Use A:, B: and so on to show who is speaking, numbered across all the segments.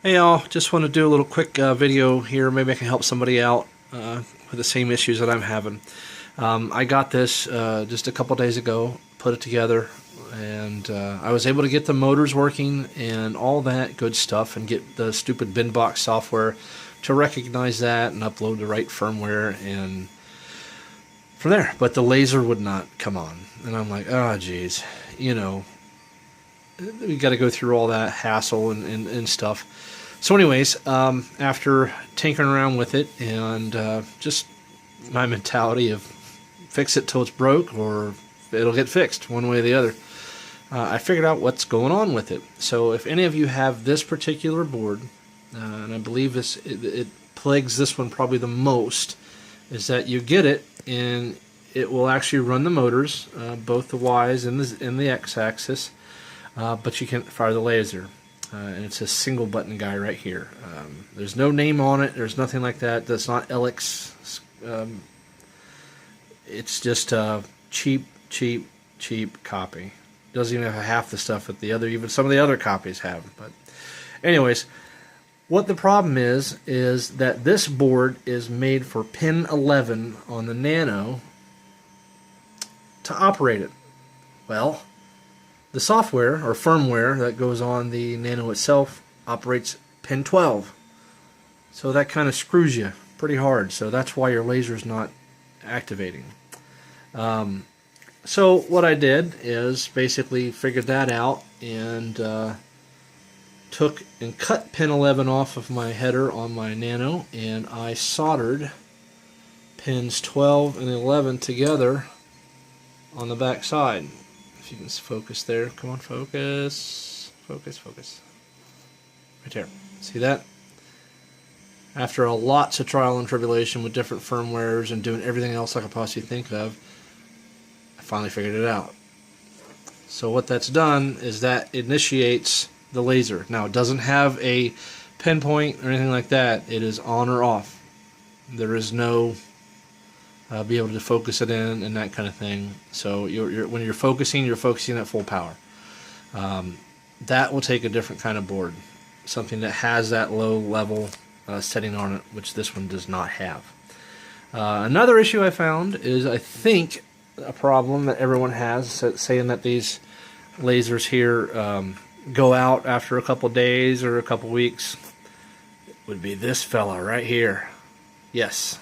A: Hey y'all, just want to do a little quick video here. Maybe I can help somebody out with the same issues that I'm having. I got this just a couple days ago, put it together, and I was able to get the motors working and all that good stuff and get the stupid bin box software to recognize that and upload the right firmware and from there. But the laser would not come on. And I'm like, oh geez, you know, we got to go through all that hassle and stuff. So anyways, after tinkering around with it and just my mentality of fix it till it's broke or it'll get fixed one way or the other, I figured out what's going on with it. So if any of you have this particular board, and I believe it plagues this one probably the most, is that you get it and it will actually run the motors, both the Y's and the X-axis, but you can't fire the laser. And it's a single button guy right here. There's no name on it. There's nothing like that. That's not Elix. It's just a cheap copy. Doesn't even have half the stuff that even some of the other copies have. But anyways, what the problem is that this board is made for pin 11 on the Nano to operate it. Well, the software or firmware that goes on the Nano itself operates pin 12. So that kind of screws you pretty hard. So that's why your laser's not activating. So what I did is basically figured that out and took and cut pin 11 off of my header on my Nano, and I soldered pins 12 and 11 together on the back side. If you can focus there. Come on, focus. Focus. Right there. See that? After lots of trial and tribulation with different firmwares and doing everything else I could possibly think of, I finally figured it out. So what that's done is that initiates the laser. Now, it doesn't have a pinpoint or anything like that. It is on or off. There is no be able to focus it in and that kind of thing. So when you're focusing at full power. That will take a different kind of board, something that has that low level setting on it, which this one does not have. Another issue I found is, I think, a problem that everyone has, saying that these lasers here go out after a couple days or a couple weeks, would be this fella right here. Yes.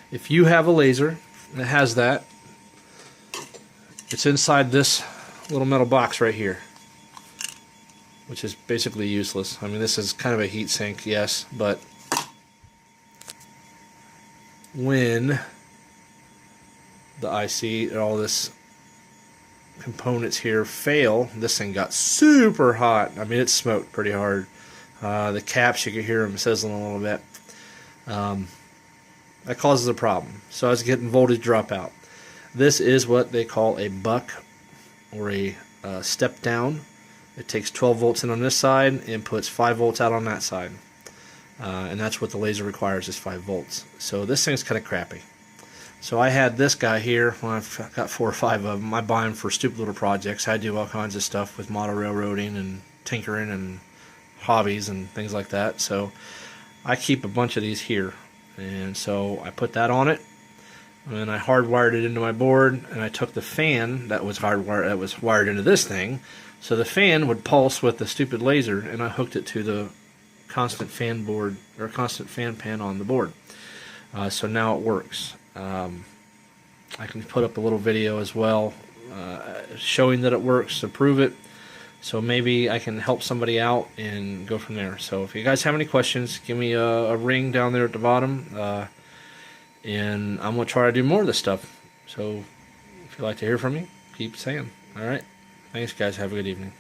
A: If you have a laser that has that, it's inside this little metal box right here, which is basically useless. I mean, this is kind of a heat sink, yes, but when the IC and all this components here fail, this thing got super hot. I mean, it smoked pretty hard. The caps, you could hear them sizzling a little bit. That causes a problem. So I was getting voltage dropout. This is what they call a buck or a step down. It takes 12 volts in on this side and puts 5 volts out on that side. And that's what the laser requires, is 5 volts. So this thing's kind of crappy. So I had this guy here. Well, I've got 4 or 5 of them. I buy them for stupid little projects. I do all kinds of stuff with model railroading and tinkering and hobbies and things like that. So I keep a bunch of these here. And so I put that on it, and I hardwired it into my board, and I took the fan that was wired into this thing, so the fan would pulse with the stupid laser, and I hooked it to the constant fan board, or constant fan pan on the board. So now it works. I can put up a little video as well showing that it works to prove it. So maybe I can help somebody out and go from there. So if you guys have any questions, give me a ring down there at the bottom. And I'm going to try to do more of this stuff. So if you'd like to hear from me, keep saying. Alright. Thanks, guys. Have a good evening.